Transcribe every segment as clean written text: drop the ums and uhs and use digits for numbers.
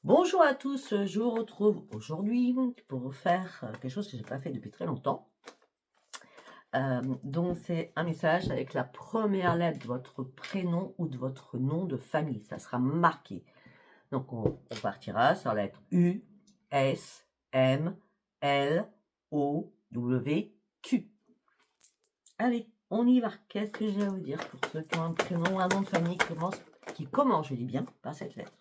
Bonjour à tous, je vous retrouve aujourd'hui pour vous faire quelque chose que j'ai pas fait depuis très longtemps. Donc c'est un message avec la première lettre de votre prénom ou de votre nom de famille, ça sera marqué. Donc on partira sur la lettre U, S, M, L, O, W, Q. Allez, on y va. Qu'est-ce que j'ai à vous dire pour ceux qui ont un prénom ou un nom de famille qui commence, je dis bien, par cette lettre?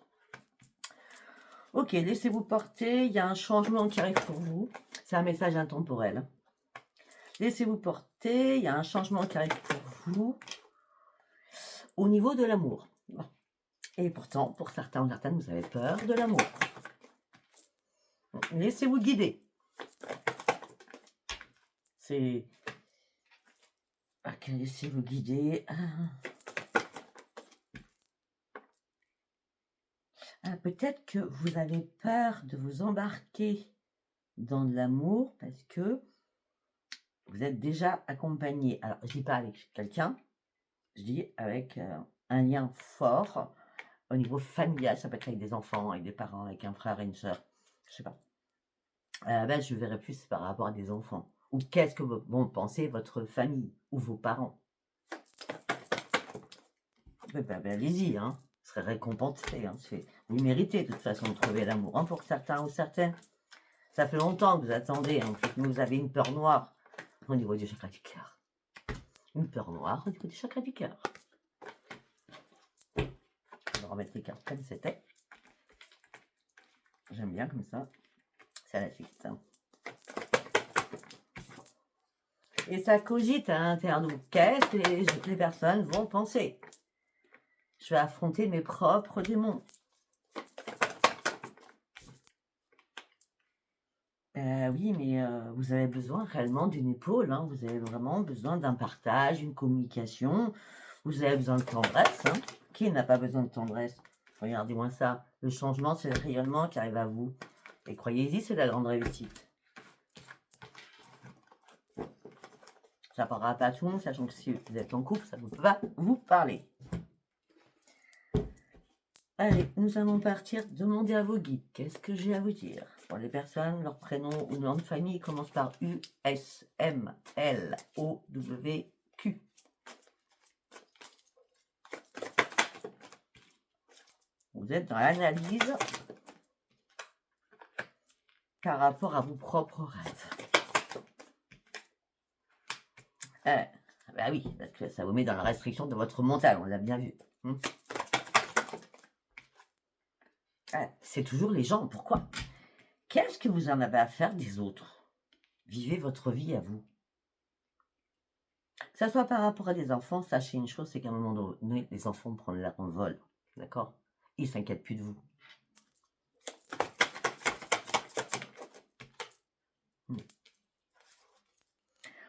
Ok, laissez-vous porter, il y a un changement qui arrive pour vous. C'est un message intemporel. Laissez-vous porter, il y a un changement qui arrive pour vous au niveau de l'amour. Et pourtant, pour certains ou certaines, vous avez peur de l'amour. Laissez-vous guider. C'est... Ok, laissez-vous guider. Peut-être que vous avez peur de vous embarquer dans de l'amour parce que vous êtes déjà accompagné. Alors, je dis pas avec quelqu'un, je dis avec un lien fort au niveau familial. Ça peut être avec des enfants, avec des parents, avec un frère et une sœur. Je sais pas. Je verrais plus par rapport à des enfants. Ou qu'est-ce que vont penser votre famille ou vos parents. Allez-y, hein. Vous serez récompensé. Hein. Vous méritez de toute façon de trouver l'amour. Hein, pour certains ou certaines. Ça fait longtemps que vous attendez. Hein, que vous avez une peur noire au niveau du chakra du cœur. Une peur noire au niveau du chakra du cœur. Je vais remettre les cartes comme c'était. J'aime bien comme ça. C'est la suite. Hein. Et ça cogite à l'intérieur de vous. Qu'est-ce que les personnes vont penser? Je vais affronter mes propres démons. Oui, mais vous avez besoin réellement d'une épaule. Hein. Vous avez vraiment besoin d'un partage, une communication. Vous avez besoin de tendresse. Hein. Qui n'a pas besoin de tendresse? Regardez-moi ça. Le changement, c'est le rayonnement qui arrive à vous. Et croyez-y, c'est la grande réussite. Ça ne parlera pas à tout le monde, sachant que si vous êtes en couple, ça va vous parler. Allez, nous allons partir demander à vos guides. Qu'est-ce que j'ai à vous dire? Pour les personnes, leur prénom ou nom de famille commence par U, S, M, L, O, W, Q. Vous êtes dans l'analyse par rapport à vos propres rêves. Bah oui, parce que ça vous met dans la restriction de votre mental, on l'a bien vu. C'est toujours les gens, pourquoi? Qu'est-ce que vous en avez à faire des autres? Vivez votre vie à vous. Que ça soit par rapport à des enfants, sachez une chose, c'est qu'à un moment donné, les enfants prennent leur envol, d'accord? Ils ne s'inquiètent plus de vous.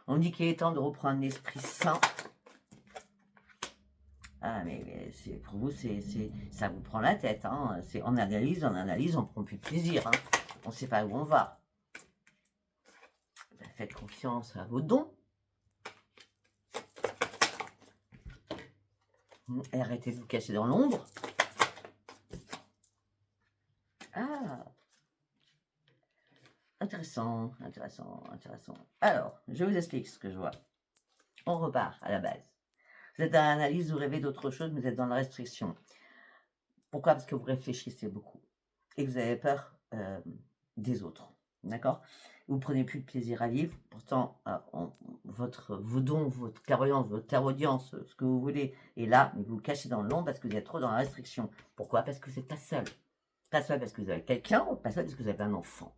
On dit qu'il est temps de reprendre l'esprit sain. Ah, mais pour vous, ça vous prend la tête. Hein. On analyse, on prend plus de plaisir. Hein. On ne sait pas où on va. Faites confiance à vos dons. Et arrêtez de vous cacher dans l'ombre. Ah, intéressant. Alors, je vous explique ce que je vois. On repart à la base. Vous êtes dans l'analyse, vous rêvez d'autre chose, mais vous êtes dans la restriction. Pourquoi? Parce que vous réfléchissez beaucoup et que vous avez peur des autres. D'accord? Vous prenez plus de plaisir à vivre. Pourtant, vos dons, votre clairvoyance, votre clairaudience, ce que vous voulez est là, mais vous vous cachez dans l'ombre parce que vous êtes trop dans la restriction. Pourquoi? Parce que vous n'êtes pas seul. Pas seul parce que vous avez quelqu'un, ou pas seul parce que vous avez un enfant.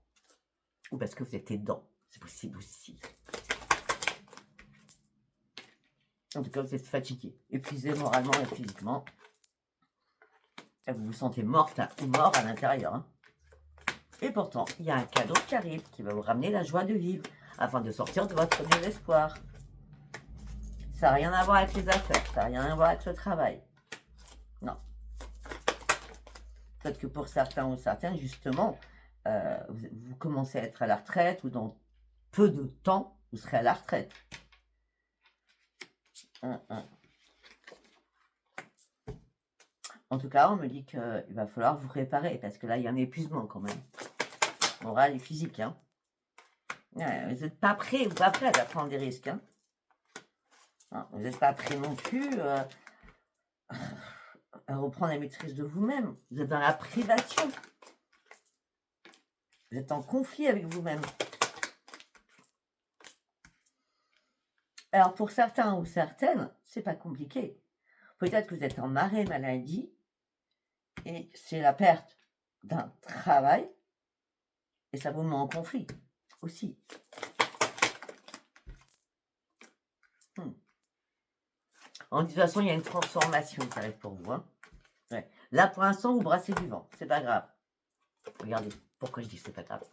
Ou parce que vous êtes aidant. C'est possible aussi. En tout cas, vous êtes fatigué, épuisé moralement et physiquement. Et vous vous sentez morte ou mort à l'intérieur. Hein. Et pourtant, il y a un cadeau qui arrive, qui va vous ramener la joie de vivre, afin de sortir de votre désespoir. Ça n'a rien à voir avec les affaires, ça n'a rien à voir avec le travail. Non. Peut-être que pour certains ou certaines, justement, vous commencez à être à la retraite, ou dans peu de temps, vous serez à la retraite. En tout cas, on me dit qu'il va falloir vous réparer, parce que là, il y a un épuisement quand même. Moral et physique, hein. Ouais, vous n'êtes pas prêt ou pas prête à prendre des risques, hein. Non, vous n'êtes pas prêt non plus à reprendre la maîtrise de vous-même. Vous êtes dans la privation. Vous êtes en conflit avec vous-même. Alors, pour certains ou certaines, c'est pas compliqué. Peut-être que vous êtes en arrêt maladie et c'est la perte d'un travail et ça vous met en conflit aussi. En de toute façon, il y a une transformation qui arrive pour vous. Hein. Ouais. Là, pour l'instant, vous brassez du vent. C'est pas grave. Regardez, pourquoi je dis que c'est pas grave.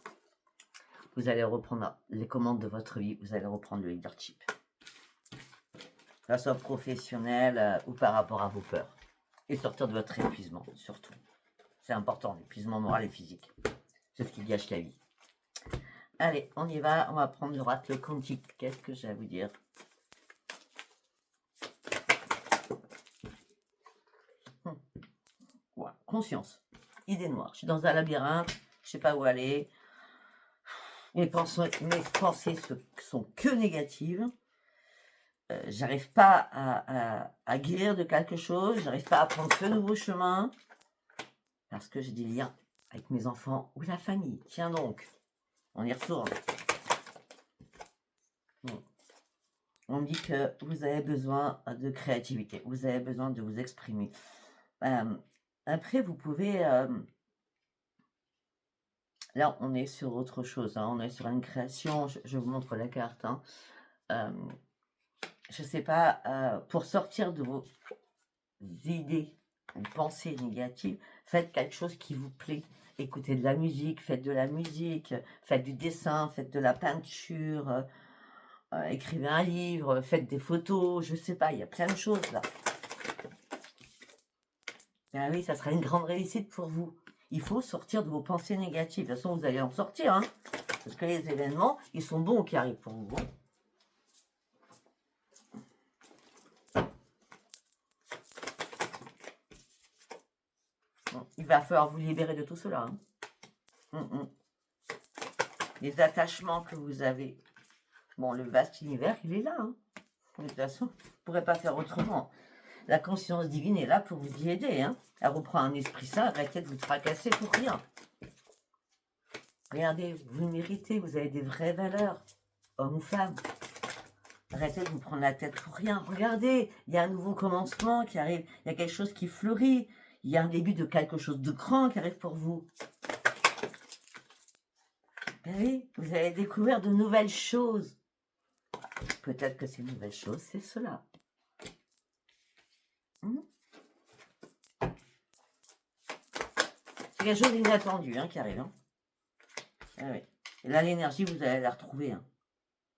Vous allez reprendre les commandes de votre vie. Vous allez reprendre le leadership. Que ce soit professionnel ou par rapport à vos peurs. Et sortir de votre épuisement, surtout. C'est important, l'épuisement moral et physique. C'est ce qui gâche la vie. Allez, on y va. On va prendre droite le quantique. Qu'est-ce que j'ai à vous dire? Ouais, conscience. Idée noire. Je suis dans un labyrinthe. Je sais pas où aller. Mes pensées sont que négatives. J'arrive pas à guérir de quelque chose. J'arrive pas à prendre ce nouveau chemin. Parce que j'ai des liens avec mes enfants ou la famille. Tiens donc. On y retourne. On me dit que vous avez besoin de créativité. Vous avez besoin de vous exprimer. Après, vous pouvez... là, on est sur autre chose. Hein. On est sur une création. Je vous montre la carte. Hein. Je sais pas, pour sortir de vos idées ou pensées négatives, faites quelque chose qui vous plaît. Écoutez de la musique, faites de la musique, faites du dessin, faites de la peinture, écrivez un livre, faites des photos, je sais pas, il y a plein de choses là. Ah oui, ça sera une grande réussite pour vous. Il faut sortir de vos pensées négatives. De toute façon, vous allez en sortir, hein, parce que les événements, ils sont bons qui arrivent pour vous. Il va falloir vous libérer de tout cela. Hein. Les attachements que vous avez. Bon, le vaste univers, il est là. Hein. De toute façon, vous ne pourrez pas faire autrement. La conscience divine est là pour vous y aider. Hein. Elle reprend un esprit sain, arrêtez de vous tracasser pour rien. Regardez, vous le méritez, vous avez des vraies valeurs, homme ou femme. Arrêtez de vous prendre la tête pour rien. Regardez, il y a un nouveau commencement qui arrive, il y a quelque chose qui fleurit, il y a un début de quelque chose de grand qui arrive pour vous. Ben oui, vous allez découvrir de nouvelles choses. Peut-être que ces nouvelles choses, c'est cela. C'est quelque chose d'inattendu hein, qui arrive. Hein. Ah oui. Et là, l'énergie, vous allez la retrouver. Hein.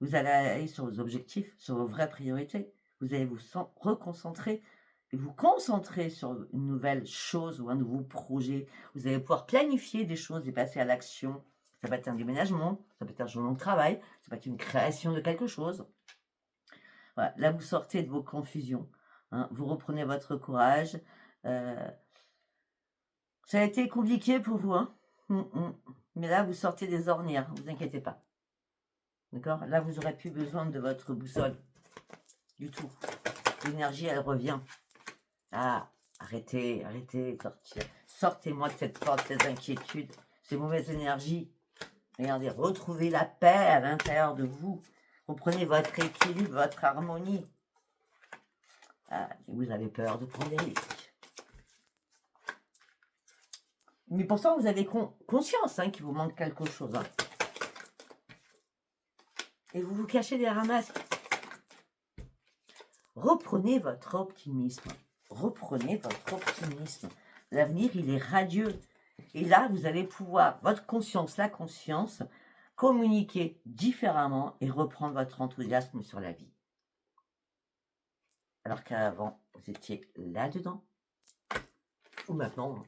Vous allez aller sur vos objectifs, sur vos vraies priorités. Vous allez vous reconcentrer et vous concentrer sur une nouvelle chose ou un nouveau projet. Vous allez pouvoir planifier des choses et passer à l'action. Ça peut être un déménagement, ça peut être un changement de travail, ça peut être une création de quelque chose. Voilà. Là, vous sortez de vos confusions. Hein. Vous reprenez votre courage. Ça a été compliqué pour vous. Hein. Mais là, vous sortez des ornières. Ne vous inquiétez pas. D'accord? Là, vous n'aurez plus besoin de votre boussole. Du tout. L'énergie, elle revient. Ah, arrêtez, sortez-moi de cette porte, cette inquiétude, ces mauvaises énergies. Regardez, retrouvez la paix à l'intérieur de vous. Reprenez votre équilibre, votre harmonie. Ah, vous avez peur de prendre des risques. Mais pourtant, vous avez conscience hein, qu'il vous manque quelque chose. Hein. Et vous vous cachez derrière un masque. Reprenez votre optimisme. Reprenez votre optimisme. L'avenir, il est radieux. Et là, vous allez pouvoir, votre conscience, la conscience, communiquer différemment et reprendre votre enthousiasme sur la vie. Alors qu'avant, vous étiez là-dedans. Ou maintenant,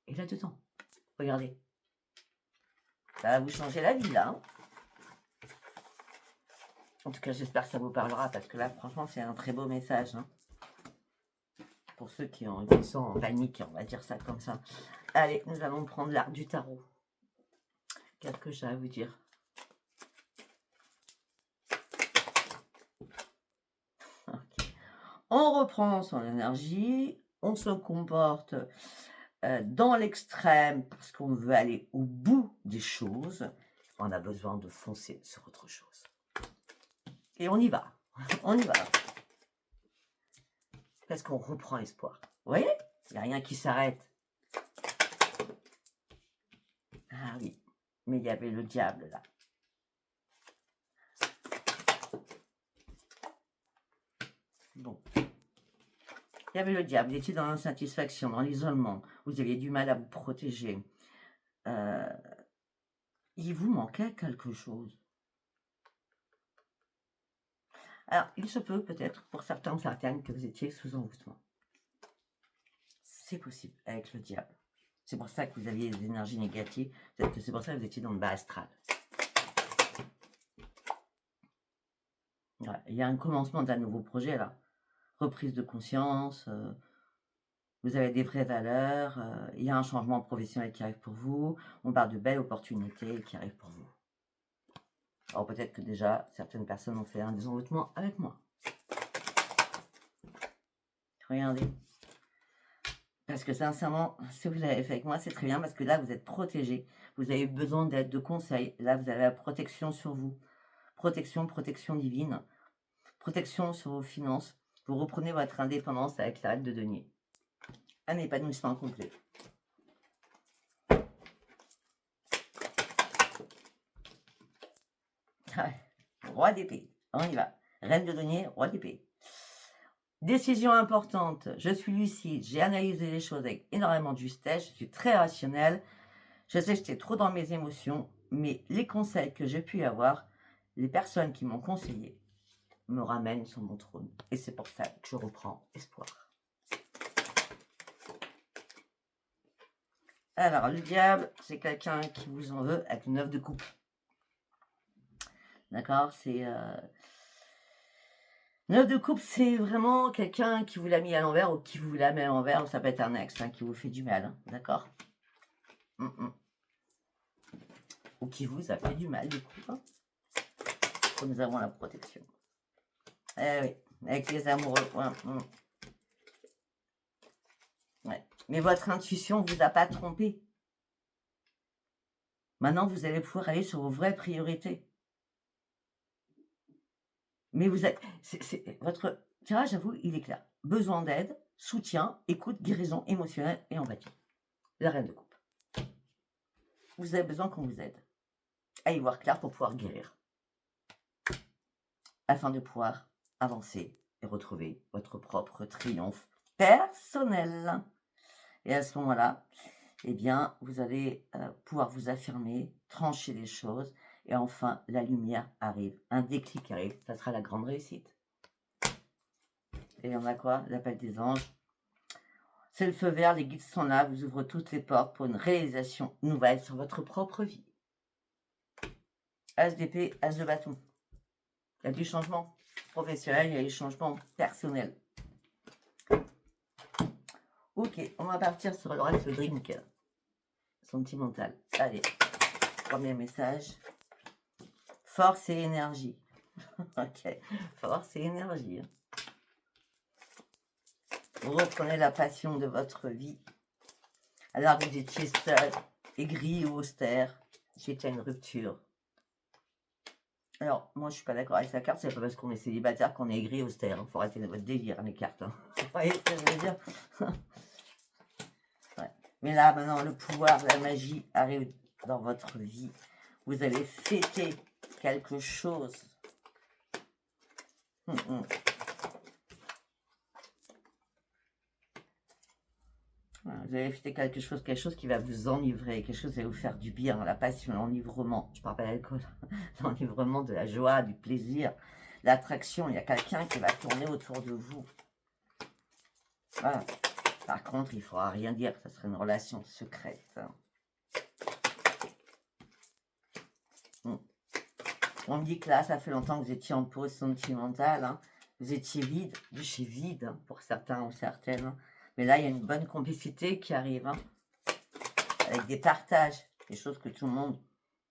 et là-dedans. Regardez. Ça va vous changer la vie, là. Hein. En tout cas, j'espère que ça vous parlera, parce que là, franchement, c'est un très beau message. Hein. pour ceux qui sont en panique, on va dire ça comme ça. Allez, nous allons prendre l'art du tarot. Qu'est-ce que j'ai à vous dire? Okay. On reprend son énergie, on se comporte dans l'extrême parce qu'on veut aller au bout des choses. On a besoin de foncer sur autre chose. Et on y va, on y va. Parce qu'on reprend espoir. Vous voyez? Il n'y a rien qui s'arrête. Ah oui, mais il y avait le diable là. Bon. Il y avait le diable, vous étiez dans l'insatisfaction, dans l'isolement. Vous aviez du mal à vous protéger. Il vous manquait quelque chose. Alors, il se peut peut-être, pour certains ou certaines, que vous étiez sous envoûtement. C'est possible avec le diable. C'est pour ça que vous aviez des énergies négatives. Peut-être que c'est pour ça que vous étiez dans le bas astral. Ouais, il y a un commencement d'un nouveau projet là. Reprise de conscience. Vous avez des vraies valeurs. Il y a un changement professionnel qui arrive pour vous. On parle de belles opportunités qui arrivent pour vous. Alors peut-être que déjà, certaines personnes ont fait un désenvoûtement avec moi. Regardez. Parce que sincèrement, si vous l'avez fait avec moi, c'est très bien parce que là, vous êtes protégé. Vous avez besoin d'aide, de conseils. Là, vous avez la protection sur vous. Protection divine. Protection sur vos finances. Vous reprenez votre indépendance avec la reine de denier. Un épanouissement complet. Roi d'épée. On y va. Reine de denier, roi d'épée. Décision importante. Je suis lucide. J'ai analysé les choses avec énormément de justesse. Je suis très rationnelle. Je sais que j'étais trop dans mes émotions, mais les conseils que j'ai pu avoir, les personnes qui m'ont conseillé, me ramènent sur mon trône. Et c'est pour ça que je reprends espoir. Alors, le diable, c'est quelqu'un qui vous en veut avec une 9 de coupe. D'accord? C'est... 9 de coupe, c'est vraiment quelqu'un qui vous l'a mis à l'envers ou qui vous la met à l'envers, ou ça peut être un ex qui vous fait du mal. Hein, d'accord? Ou qui vous a fait du mal, du coup. Hein. Nous avons la protection. Eh oui, avec les amoureux. Ouais. Mais votre intuition ne vous a pas trompé. Maintenant, vous allez pouvoir aller sur vos vraies priorités. Mais vous êtes... votre tirage, j'avoue, il est clair. Besoin d'aide, soutien, écoute, guérison émotionnelle et empathie. La reine de coupe. Vous avez besoin qu'on vous aide à y voir clair pour pouvoir guérir. Afin de pouvoir avancer et retrouver votre propre triomphe personnel. Et à ce moment-là, eh bien, vous allez pouvoir vous affirmer, trancher les choses, et enfin, la lumière arrive, un déclic arrive, ça sera la grande réussite. Et on a quoi? L'appel des anges. C'est le feu vert, les guides sont là, vous ouvrez toutes les portes pour une réalisation nouvelle sur votre propre vie. As d'épée, as de bâton. Il y a du changement professionnel, il y a du changement personnel. Ok, on va partir sur le reste drink sentimental. Allez, premier message. Force et énergie. Ok, force et énergie. Vous reprenez la passion de votre vie. Alors vous étiez seul, aigri ou austère. Suite à une rupture. Alors, moi je suis pas d'accord avec sa carte, c'est pas parce qu'on est célibataire qu'on est aigri ou austère. Il faut arrêter votre délire, les cartes. Hein. Vous voyez ce que je veux dire? Ouais. Mais là, maintenant, le pouvoir, la magie arrive dans votre vie. Vous allez fêter quelque chose. Vous allez fêter quelque chose qui va vous enivrer, quelque chose qui va vous faire du bien, la passion, l'enivrement. Je parle pas d'alcool, l'enivrement, de la joie, du plaisir, l'attraction. Il y a quelqu'un qui va tourner autour de vous. Voilà. Par contre, il ne faudra rien dire, ça serait une relation secrète. On me dit que là, ça fait longtemps que vous étiez en pause sentimentale. Hein. Vous étiez vide, de chez vide, hein, pour certains ou certaines. Mais là, il y a une bonne complicité qui arrive, hein, avec des partages, des choses que tout le monde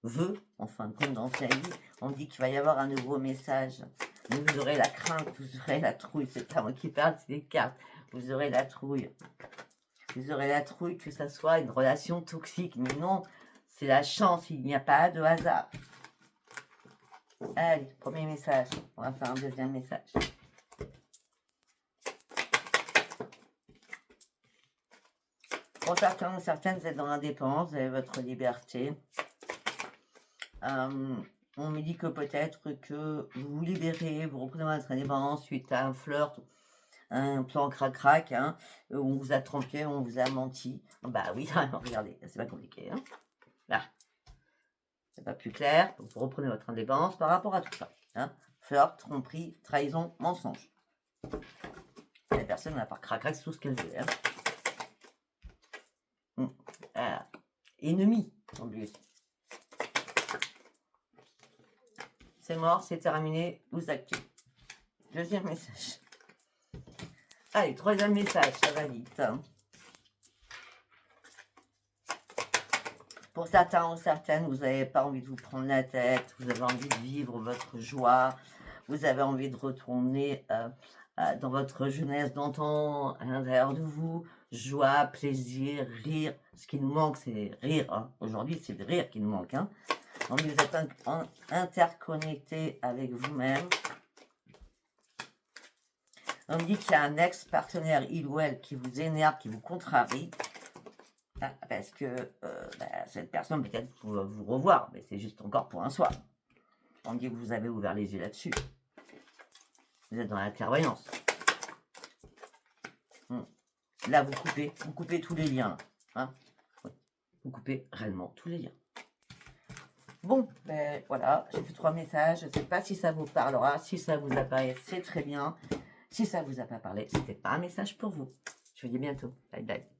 veut, en fin de compte, dans sa vie. On dit qu'il va y avoir un nouveau message. Mais vous aurez la crainte, vous aurez la trouille. C'est pas moi qui parle, c'est les cartes. Vous aurez la trouille. Vous aurez la trouille que ça soit une relation toxique. Mais non, c'est la chance, il n'y a pas de hasard. Allez, premier message. On va faire un deuxième message. Pour certains ou certaines, vous êtes dans l'indépendance, vous avez votre liberté. On me dit que peut-être que vous vous libérez, vous reprenez votre indépendance suite à un flirt, un plan crac-crac, hein, où on vous a trompé, on vous a menti. Bah oui, regardez, c'est pas compliqué. Hein. Là, c'est pas plus clair. Donc vous reprenez votre indépendance par rapport à tout ça. Hein. Flirt, tromperie, trahison, mensonge. La personne, à part crac-crac, c'est tout ce qu'elle veut. Hein. Ennemi, en plus. C'est mort, c'est terminé, vous actez. Deuxième message. Allez, troisième message, ça va vite. Hein. Pour certains ou certaines, vous n'avez pas envie de vous prendre la tête, vous avez envie de vivre votre joie, vous avez envie de retourner dans votre jeunesse d'antan, à l'intérieur de vous, joie, plaisir, rire. Ce qui nous manque, c'est rire. Hein. Aujourd'hui, c'est le rire qui nous manque. Hein. Donc, vous êtes interconnecté avec vous-même. On me dit qu'il y a un ex-partenaire, il ou elle, qui vous énerve, qui vous contrarie. Parce que cette personne peut-être vous revoir, mais c'est juste encore pour un soir. On me dit que vous avez ouvert les yeux là-dessus. Vous êtes dans la clairvoyance. Là, vous coupez tous les liens. Hein. Vous coupez réellement tous les liens. Bon, ben voilà, j'ai fait 3 messages. Je ne sais pas si ça vous parlera. Si ça vous a parlé, c'est très bien. Si ça ne vous a pas parlé, c'était pas un message pour vous. Je vous dis bientôt. Bye bye.